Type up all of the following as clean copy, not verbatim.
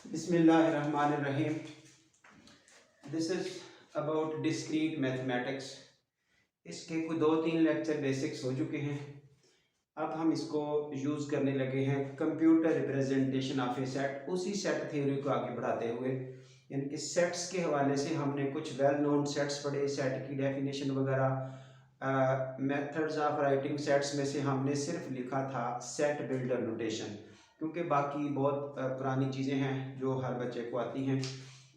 Bismillahirrahmanirrahim. This is about discrete mathematics. इसके कुछ 2-3 lecture basics हो चुके हैं। अब हम इसको यूज़ करने लगे हैं computer representation of A set. उसी सेट थ्योरी को आगे बढ़ाते हुए, यानी कि सेट्स के हवाले से हमने कुछ वेल नोन सेट्स पढ़े, सेट की डेफिनेशन वगैरह। मेथड्स ऑफ राइटिंग सेट्स में से हमने सिर्फ लिखा था सेट बिल्डर नोटेशन, क्योंकि बाकी बहुत पुरानी चीज़ें हैं जो हर बच्चे को आती हैं।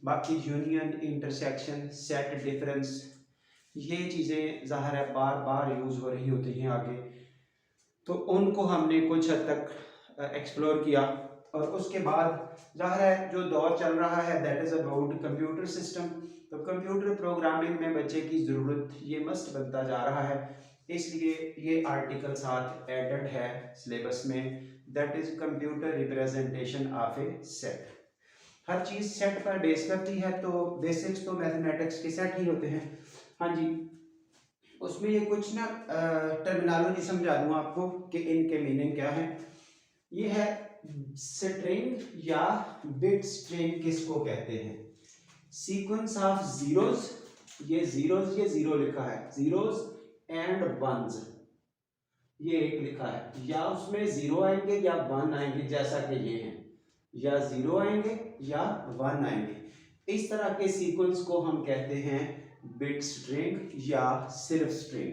बाकी यूनियन, इंटरसेक्शन, सेट डिफरेंस, ये चीज़ें ज़ाहिर है बार बार यूज़ हो रही होती हैं आगे, तो उनको हमने कुछ हद तक एक्सप्लोर किया। और उसके बाद ज़ाहिर है जो दौर चल रहा है that is about computer system. तो कंप्यूटर प्रोग्रामिंग में बच्चे की ज़रूरत ये मस्ट बनता जा रहा है, इसलिए ये आर्टिकल साथ एडेड है सिलेबस में, that is computer representation of A set. Her cheese set पर बेस करती है, तो बेसिक्स तो मैथमेटिक्स के सेट ही होते हैं। हाँ जी, उसमें ये कुछ ना टर्मिनोलॉजी समझा दूँ आपको कि इनके मीनिंग क्या है। ये है स्ट्रिंग या बिट स्ट्रिंग किसको कहते हैं। सीक्वेंस ऑफ जीरोज, ये जीरोज, ये जीरो लिखा है, जीरोज एंड वंस, ये एक लिखा है, या उसमें जीरो आएंगे या वन आएंगे जैसा कि ये है, या जीरो आएंगे या वन आएंगे। इस तरह के सीक्वेंस को हम कहते हैं बिट स्ट्रिंग या सिर्फ स्ट्रिंग।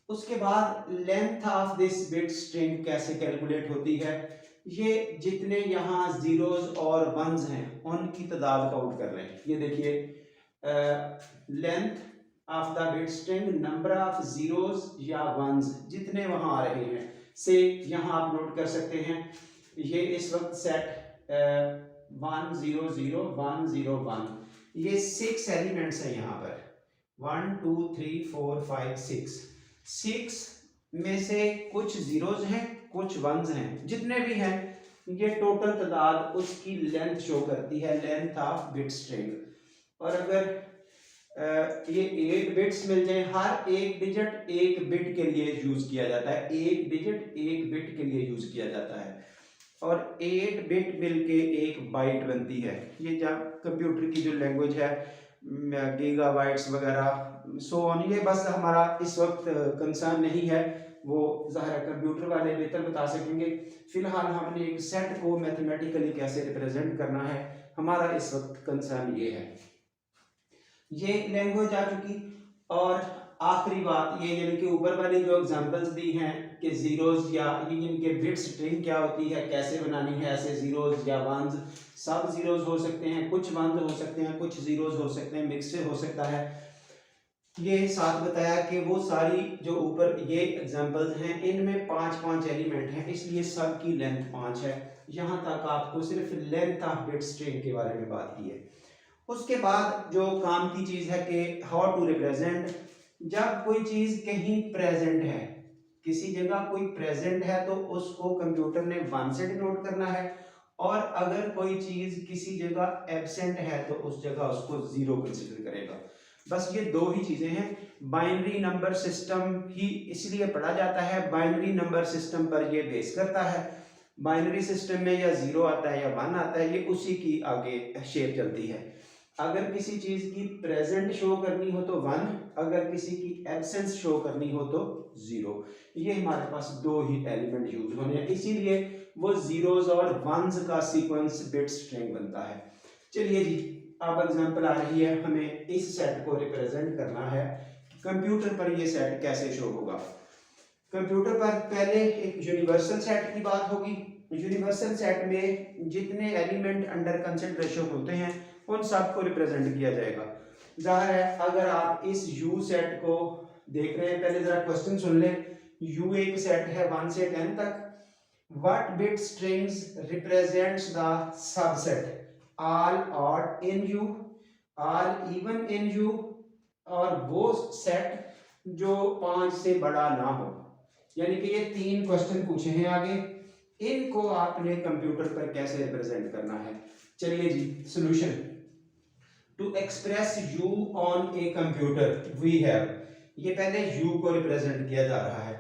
उसके बाद length of this bit string कैसे कैलकुलेट होती है, ये जितने यहाँ जीरोज और वंस हैं उनकी तादाद काउंट कर रहे हैं। ये देखिए, length of the bit string, number of zeros या वंस जितने वहां आ रहे हैं से यहाँ आप नोट कर सकते हैं। ये इस वक्त सेट 1 0 0 1 0 1, ये 6 एलिमेंट्स हैं यहाँ पर, 1 2 3 4 5 6। 6 में से कुछ जीरोज हैं, कुछ वंस हैं, जितने भी हैं ये टोटल तादाद उसकी लेंथ शो करती है, लेंथ ऑफ बिट स्ट्रिंग। और अगर ये 8 बिट्स मिल जाए, हर एक डिजिट एक बिट के लिए यूज किया जाता है, एक डिजिट एक बिट के लिए यूज किया जाता है, और 8 बिट मिलके एक बाइट बनती है। ये जब कंप्यूटर की जो लैंग्वेज है, गीगाबाइट्स वगैरह सो ऑन, ये बस हमारा इस वक्त कंसर्न नहीं है, वो ज़ाहिर कंप्यूटर वाले बेहतर बता सकेंगे। फिलहाल हमने एक सेट को मैथमेटिकली कैसे रिप्रेजेंट करना है, हमारा इस वक्त कंसर्न ये है। ये लैंग्वेज आ चुकी। और आखिरी बात ये, यानी कि ऊपर वाली जो एग्जांपल्स दी हैं कि जीरोज या इनके बिट स्ट्रिंग क्या होती है, कैसे बनानी है, ऐसे जीरोज या वंस, सब जीरोज हो सकते हैं, कुछ वंस हो सकते हैं, कुछ जीरोज हो सकते हैं, मिक्सचर हो सकता है। ये साथ बताया कि वो सारी जो ऊपर ये एग्जांपल्स हैं इनमें 5-5 एलिमेंट हैं, इसलिए सब की लेंथ 5 है। यहाँ तक आपको सिर्फ लेंथ ऑफ बिट स्ट्रिंग के बारे में बात की है। उसके बाद जो काम की चीज है कि हाउ टू रिप्रेजेंट, जब कोई चीज कहीं प्रेजेंट है, किसी जगह कोई प्रेजेंट है तो उसको कंप्यूटर ने 1 से डिनोट करना है, और अगर कोई चीज किसी जगह एब्सेंट है तो उस जगह उसको 0 कंसीडर करेगा। बस ये दो ही चीजें हैं। बाइनरी नंबर सिस्टम ही इसलिए पढ़ा जाता है, बाइनरी नंबर सिस्टम पर ये बेस करता है। बाइनरी सिस्टम में या 0 आता है या 1 आता है, ये उसी की आगे शेप चलती है। अगर किसी चीज की प्रेजेंट शो करनी हो तो 1, अगर किसी की एब्सेंस शो करनी हो तो 0। ये हमारे पास दो ही एलिमेंट यूज होने हैं, इसीलिए वो जीरोज और वंस का सीक्वेंस बिट स्ट्रिंग बनता है। चलिए जी, अब एग्जांपल आ रही है, हमें इस सेट को रिप्रेजेंट करना है। कंप्यूटर पर ये सेट कैसे शो होगा। कंप्यूटर पर पहले एक यूनिवर्सल सेट की बात होगी। यूनिवर्सल सेट में जितने एलिमेंट अंडर कंसिडरेशन होते हैं उन सब को रिप्रेजेंट किया जाएगा। जाहिर है अगर आप इस U सेट को देख रहे हैं, पहले जरा क्वेश्चन सुन लें। U एक सेट है 1 से 10 तक। What bit strings represents the subset all odd in U, all even in U, और वो सेट जो 5 से बड़ा ना हो। यानी कि ये 3 क्वेश्चन पूछे हैं आगे, इनको आपने कंप्यूटर पर कैसे रिप्रेजेंट करना है। चलिए जी, solution. To express U on A computer we have, ये पहले U को रिप्रेजेंट किया जा रहा है।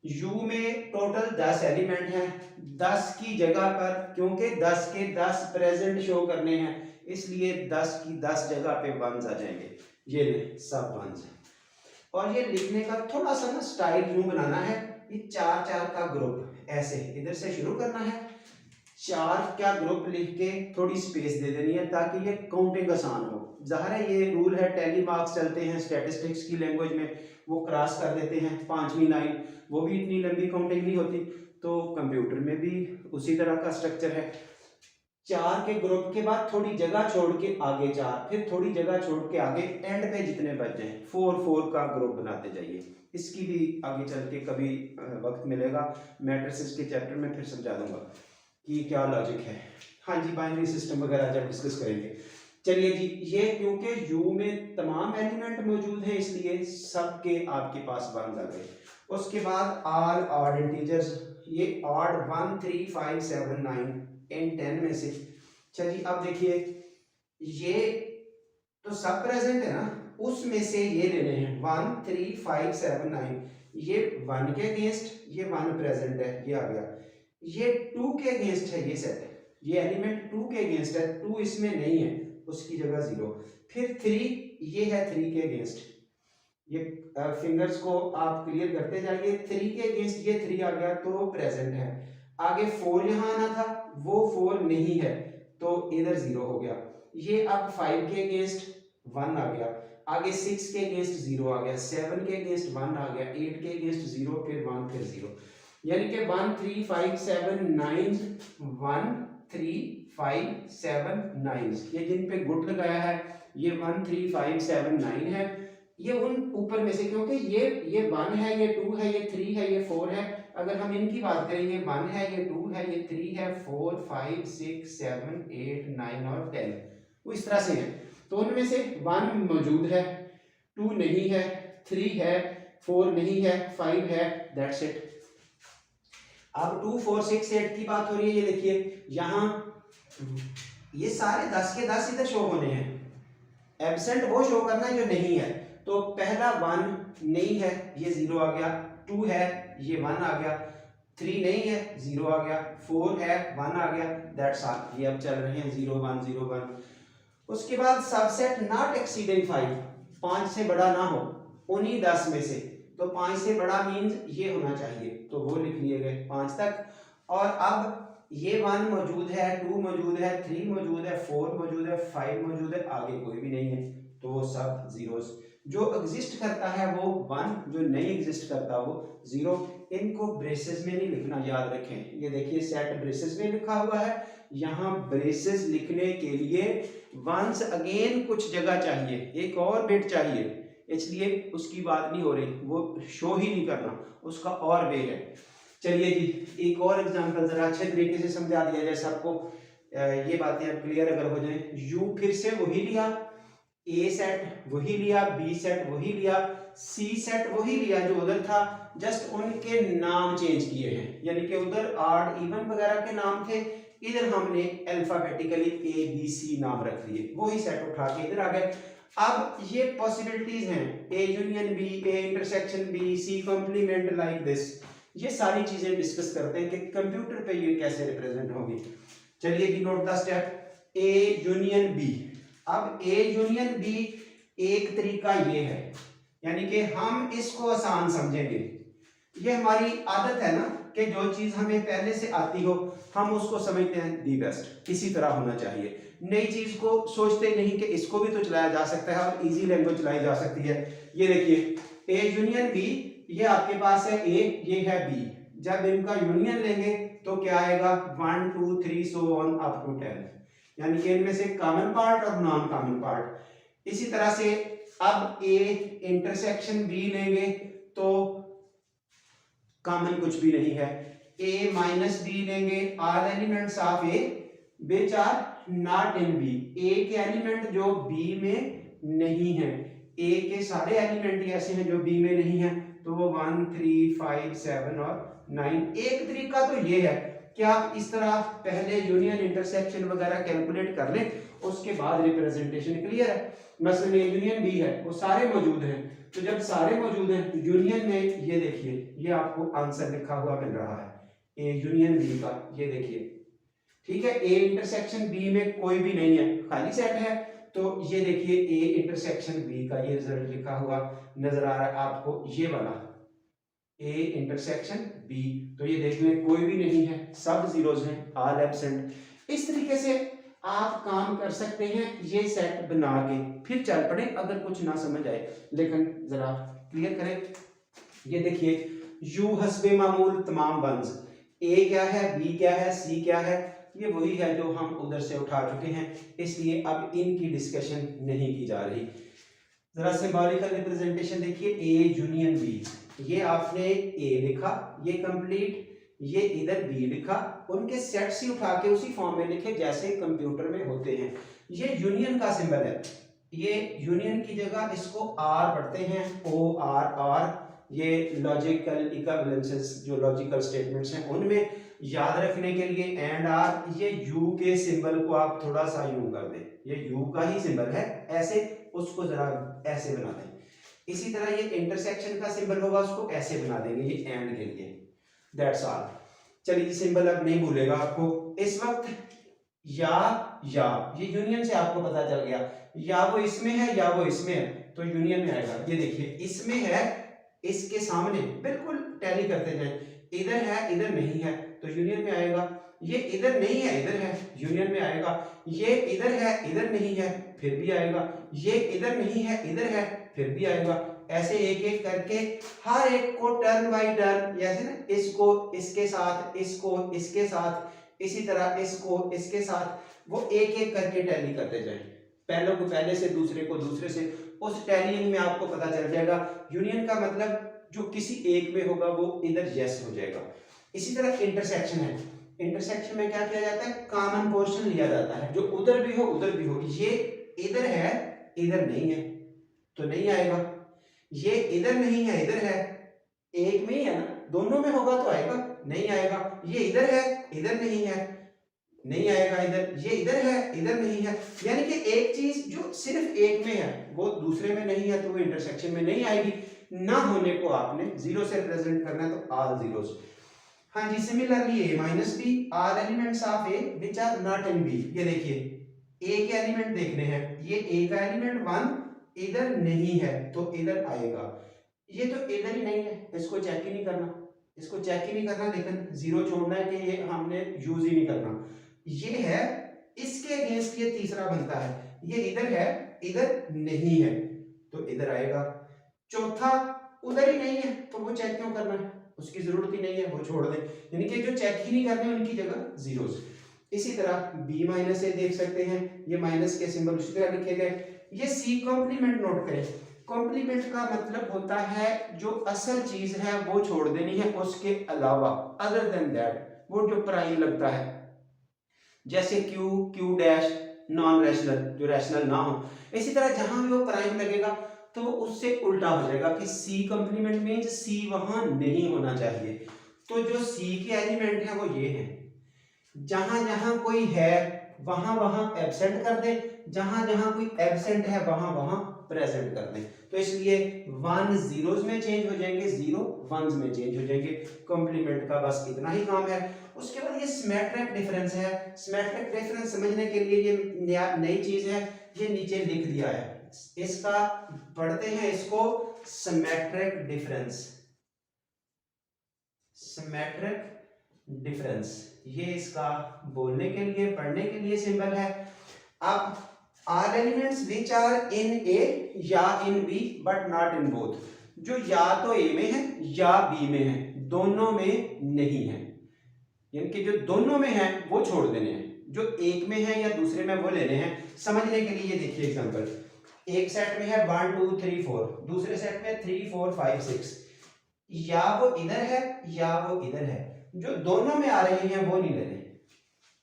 U में टोटल 10 एलिमेंट हैं, 10 की जगह पर, क्योंकि 10 के 10 प्रेजेंट शो करने हैं, इसलिए 10 की 10 जगह पे वंस आ जाएंगे। ये ले सब वंस है। और ये लिखने का थोड़ा सा ना स्टाइल यूं बनाना है, ये 4-4 का ग्रुप ऐसे इधर से शुरू करना है, 4 का ग्रुप लिख के थोड़ी स्पेस दे देनी है ताकि ये काउंटिंग आसान हो। जाहिर है ये रूल है, टेली मार्क्स चलते हैं स्टैटिस्टिक्स की लैंग्वेज में, वो क्रॉस कर देते हैं 5वीं लाइन, वो भी इतनी लंबी काउंटिंग नहीं होती। तो कंप्यूटर में भी उसी तरह का स्ट्रक्चर है, 4 के ग्रुप के बाद थोड़ी जगह छोड़ के आगे 4, फिर थोड़ी जगह छोड़ के आगे, एंड पे जितने बच जाए 4-4 का ग्रुप बनाते जाइए। इसकी भी आगे चल के कभी वक्त मिलेगा मैट्रिसेस के चैप्टर में, फिर समझा दूंगा कि क्या लॉजिक है। हाँ जी, बाइनरी सिस्टम वगैरह जब डिस्कस करेंगे। चलिए जी, ये क्योंकि यू में तमाम एलिमेंट मौजूद हैं इसलिए सबके आपके पास वन आ गए। उसके बाद ऑल ऑड इंटीजर्स, ये ऑड 1 3 5 7 9 इन 10 में से। अच्छा जी, अब देखिए ये तो सब प्रेजेंट है ना, उसमें से ये लेने हैं 1 3 5 7 9, ये 1 के अगेंस्ट, ये 1 प्रेजेंट है, ये आ गया। ये 2 के अगेंस्ट है, ये सेट है, ये एलिमेंट 2 के अगेंस्ट है, 2 इसमें नहीं है, उसकी जगह 0। फिर 3, ये है 3 के अगेंस्ट, ये फिंगर्स को आप क्लियर करते जाइए, 3 के अगेंस्ट ये 3 आ गया तो प्रेजेंट है। आगे 4 यहाँ आना था, वो 4 नहीं है तो इधर 0 हो गया। ये अब 5 के अगेंस्ट 1 आ गया, आगे 6 के अगेंस्ट 0 आ गया, 7 के अगेंस्ट 1 आ गया, 8 के अगेंस्ट 0, फिर 1, फिर 0। यानी कि 1 3 5 7 9 1 3 5 7 9, ये जिन पे गुट लगाया है ये 1 3 5 7 9 है। ये उन ऊपर में से, क्योंकि ये 1 है, ये 2 है, ये 3 है, ये 4 है, अगर हम इनकी बात करें, ये 1 है, ये 2 है, ये 3 है, 4 5 6 7 8 9 और 10, वो इस तरह से है। तो उनमें से 1 मौजूद है, 2 नहीं है, 3 है, 4 नहीं है, 5 है, दैट्स इट। अब 2 4 6 8 की बात हो रही है, ये देखिए यहाँ ये सारे 10 के 10 इधर शो होने हैं, एब्सेंट वो शो करना है जो नहीं है। तो पहला 1 नहीं है, ये 0 आ गया, 2 है, ये 1 आ गया, 3 नहीं है, 0 आ गया, 4 है, 1 आ गया, दैट्स ऑल। ये अब चल रहे हैं 0 1 0 1। उसके बाद सबसेट नॉट एक्सीडिंग 5, 5 से बड़ा ना हो उन्हीं 10 में से, तो 5 से बड़ा मीन्स ये होना चाहिए, तो वो लिख लिए गए 5 तक। और अब ये 1 मौजूद है, 2 मौजूद है, 3 मौजूद है, 4 मौजूद है, 5 मौजूद है, आगे कोई भी नहीं है, तो वो सब जीरोस। जो एग्जिस्ट करता है वो 1, जो नहीं एग्जिस्ट करता वो 0। इनको ब्रेसेस में नहीं लिखना, याद रखें। ये देखिए सेट ब्रेसेस में लिखा हुआ है, यहाँ ब्रेसेस लिखने के लिए वंस अगेन कुछ जगह चाहिए, एक और बिट चाहिए, इसलिए उसकी बात नहीं हो रही, वो शो ही नहीं करना, उसका और वे है। चलिए जी, एक और एग्जांपल जरा अच्छे तरीके से समझा दिया जाए सबको, ये बातें अब क्लियर अगर हो जाए। यू फिर से वही लिया, ए सेट वही लिया, बी सेट वही लिया, सी सेट वही लिया जो उधर था, जस्ट उनके नाम चेंज किए हैं, यानी कि उधर ऑड इवन वगैरह के नाम थे, इधर हमने अल्फाबेटिकली ए बी सी नाम रख दिए, वही सेट उठा के इधर आ गए। अब ये पॉसिबिलिटीज हैं, a union b, a intersection b, c complement like this, ये सारी चीजें डिस्कस करते हैं कि कंप्यूटर पे ये कैसे रिप्रेजेंट होगी। चलिए जी, note the step, A union B. अब ए यूनियन बी एक तरीका ये है, यानी कि हम इसको आसान समझेंगे, ये हमारी आदत है ना कि जो चीज हमें पहले से आती हो हम उसको समझते हैं दी बेस्ट, इसी तरह होना चाहिए। नई चीज को सोचते नहीं कि इसको भी तो चलाया जा सकता है और इजी लैंग्वेज चलाई जा सकती है। ये देखिए ए यूनियन बी, ये आपके पास है ए, ये है बी, जब इनका यूनियन लेंगे तो क्या आएगा 1 2 3 सो ऑन अप टू 10, यानी कि इनमें से कॉमन पार्ट और नॉन कॉमन पार्ट। इसी तरह से अब ए इंटरसेक्शन बी लेंगे तो कॉमन कुछ भी नहीं है, a माइनस बी लेंगे, all elements of A which are not in b, a के एलिमेंट जो b में नहीं है, a के सारे एलिमेंट ही ऐसे हैं जो b में नहीं है, तो वो 1 3 5 7 और 9। एक तरीका तो ये है कि आप इस तरह पहले यूनियन इंटरसेक्शन वगैरह कैलकुलेट कर लें, उसके बाद रिप्रेजेंटेशन क्लियर है। मसलन ये यूनियन बी है, वो सारे मौजूद हैं, तो जब सारे मौजूद हैं यूनियन में, ये देखिए ये आपको आंसर लिखा हुआ मिल रहा है ए यूनियन बी का, ये देखिए ठीक है। ए इंटरसेक्शन बी में कोई भी नहीं है, खाली सेट है, तो ये देखिए ए इंटरसेक्शन बी का ये रिजल्ट लिखा हुआ नजर आ रहा है आपको, ये वाला ए इंटरसेक्शन बी। तो ये देख लें कोई भी नहीं है, सब जीरोज हैं, ऑल एब्सेंट। इस तरीके से आप काम कर सकते हैं ये सेट बना के, फिर चल पड़े अगर कुछ ना समझ आए, लेकिन जरा क्लियर करें। ये देखिए यू हस्बे मामूल तमाम वंस, ए क्या है, बी क्या है, सी क्या है, ये वही है जो हम उधर से उठा चुके हैं, इसलिए अब इनकी डिस्कशन नहीं की जा रही। जरा सिंबॉलिकल रिप्रेजेंटेशन देखिए, ए यूनियन बी, ये आपने ए लिखा, ये कंप्लीट, ये इधर बी लिखा, उनके सेट्स ही उठा के उसी फॉर्म में लिखे जैसे कंप्यूटर में होते हैं। ये यूनियन का सिंबल है, ये यूनियन की जगह इसको आर पढ़ते हैं, ओ आर आर। ये लॉजिकल इक्विवेलेंसेस जो लॉजिकल स्टेटमेंट्स हैं उनमें याद रखने के लिए एंड आर। ये यू के सिंबल को आप थोड़ा सा यूं कर दें, ये यू का ही सिंबल है, ऐसे उसको जरा ऐसे बना दें। इसी तरह ये इंटरसेक्शन का सिंबल होगा, उसको ऐसे बना देंगे ये एंड के लिए, दैट्स ऑल। चलिए सिंबल अब नहीं भूलेगा आपको इस वक्त। या ये यूनियन से आपको पता चल गया, या वो इसमें है या वो इसमें है, तो यूनियन में आएगा। ये देखिए इसमें है, इसके सामने बिल्कुल टैली करते जाएं, इधर है इधर नहीं है तो यूनियन में आएगा, ये इधर नहीं है इधर है यूनियन में आएगा, ये इधर है इधर नहीं है फिर भी आएगा, ये इधर नहीं है इधर है फिर भी आएगा। ऐसे एक एक करके हर एक को टर्न बाय टर्न, जैसे ना इसको इसके साथ, इसको इसके साथ, इसी तरह इसको इसके साथ, वो एक एक करके टैली करते जाएं, पहले को पहले से, दूसरे को दूसरे से। उस टैलिंग में आपको पता चल जाएगा यूनियन का मतलब जो किसी एक में होगा वो इधर यस हो जाएगा। इसी तरह इंटरसेक्शन है, इंटरसेक्शन में क्या किया जाता है, कॉमन पोर्शन लिया जाता है, जो उधर भी हो उधर भी हो। ये इधर है इधर नहीं है तो नहीं आएगा, ये इधर नहीं है इधर है, एक में ही है ना, दोनों में होगा तो आएगा, नहीं आएगा। ये इधर है इधर नहीं है, नहीं आएगा इधर, ये इधर है इधर नहीं है। यानी कि एक चीज जो सिर्फ एक में है वो दूसरे में नहीं है तो वो इंटरसेक्शन में नहीं आएगी। ना होने को आपने जीरो से प्रेजेंट करना है तो ऑल जीरोस। हाँ जी, similarly A minus B are elements of A which are not in B. ये देखिए ए के एलिमेंट देखने हैं, ये ए का एलिमेंट 1 इधर नहीं है तो इधर आएगा, ये तो इधर ही नहीं है, इसको चेक ही नहीं करना, इसको चेक ही नहीं करना, लेकिन जीरो छोड़ना है कि ये हमने यूज ही नहीं करना। ये है, इसके अगेंस्ट ये तीसरा बनता है, ये इधर है इधर नहीं है तो इधर आएगा। चौथा उधर ही नहीं है तो वो चेक क्यों करना है, उसकी जरूरत ही नहीं है, वो छोड़ दें। यानी कि जो चेक ही नहीं करने उनकी जगह जीरोस। इसी तरह b माइनस ए देख सकते हैं, ये माइनस के सिंबल उसी तरह लिखे गए। ये सी कॉम्प्लीमेंट नोट करें, कॉम्प्लीमेंट का मतलब होता है जो असल चीज है वो छोड़ देनी है, उसके अलावा अदर देन दैट वो जो प्राइम लगता है, जैसे Q Q dash non rational, जो रैशनल ना हो। इसी तरह जहां भी वो प्राइम लगेगा तो उससे उल्टा हो जाएगा कि सी कॉम्प्लीमेंट मींस सी वहां नहीं होना चाहिए। तो जो सी के एलिमेंट है वो ये हैं, जहां जहां कोई है वहां वहां एब्सेंट कर दे, जहां जहां कोई एब्सेंट है वहां वहां प्रेजेंट कर दें। तो इसलिए 1 जीरोस में चेंज हो जाएंगे, 0 1s में चेंज हो जाएंगे। कॉम्प्लीमेंट का बस इतना ही काम है। उसके बाद ये सिमेट्रिक डिफरेंस है, सिमेट्रिक डिफरेंस समझने के लिए ये नई चीज है, ये नीचे लिख दिया है, इसका पढ़ते हैं इसको सिमेट्रिक डिफरेंस, सिमेट्रिक डिफरेंस, ये इसका बोलने के लिए पढ़ने के लिए सिंबल है। अब are elements which are in A या in B but not in both, जो या तो ए में है या बी में है, दोनों में नहीं है, यानी कि जो दोनों में है वो छोड़ देने हैं, जो एक में है या दूसरे में वो लेने हैं। समझने के लिए देखिए एग्जांपल, एक सेट में है 1 2 3 4, दूसरे सेट में 3 4 5 6, या वो इधर है या वो इधर है, जो दोनों में आ रहे हैं वो नहीं लेने,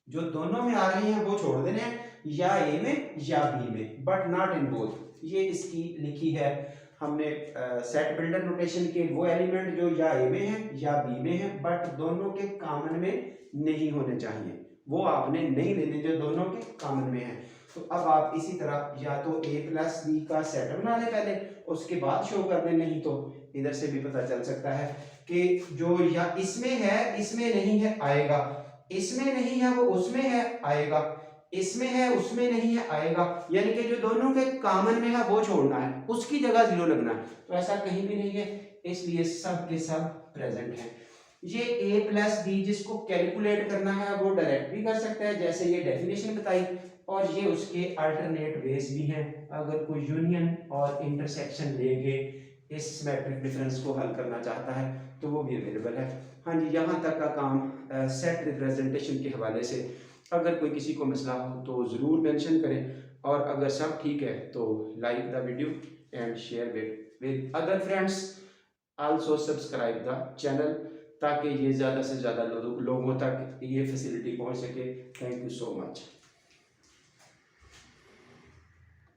जो दोनों में आ रहे हैं वो छोड़ देने हैं, या ए में या बी में, बट नॉट इन बोथ। ये इसकी लिखी है हमने सेट बिल्डर नोटेशन के वो एलिमेंट जो या ए में है या बी में है बट दोनों के कॉमन में नहीं होने चाहिए, वो आपने नहीं लेने जो दोनों के कॉमन में है। तो अब आप इसी तरह या तो a प्लस बी का सेट बना ले पहले, उसके बाद शो कर दे, नहीं तो इधर से भी पता चल सकता है कि जो या इसमें है इसमें नहीं है आएगा, इसमें नहीं है वो उसमें है आएगा, इसमें है उसमें नहीं है आएगा, यानी कि जो दोनों के कॉमन में है वो छोड़ना है, उसकी जगह जीरो लगना है। तो ऐसा कहीं भी नहीं है, इसलिए सब के सब प्रेजेंट है। ये a प्लस बी जिसको कैलकुलेट करना है वो डायरेक्ट भी कर सकता है जैसे ये डेफिनेशन बताई, और ये उसके अल्टरनेट वेज भी हैं। अगर कोई यूनियन और इंटरसेक्शन लेके इस मैट्रिक डिफरेंस को हल करना चाहता है तो वो भी अवेलेबल है। हाँ जी, यहाँ तक का काम सेट रिप्रेजेंटेशन के हवाले से। अगर कोई किसी को मसला हो तो ज़रूर मेंशन करें, और अगर सब ठीक है तो like the video and share with other friends, also subscribe the channel, ताकि ये ज़्यादा से ज़्यादा लोगों तक ये फैसिलिटी पहुंच सके। Thank you so much.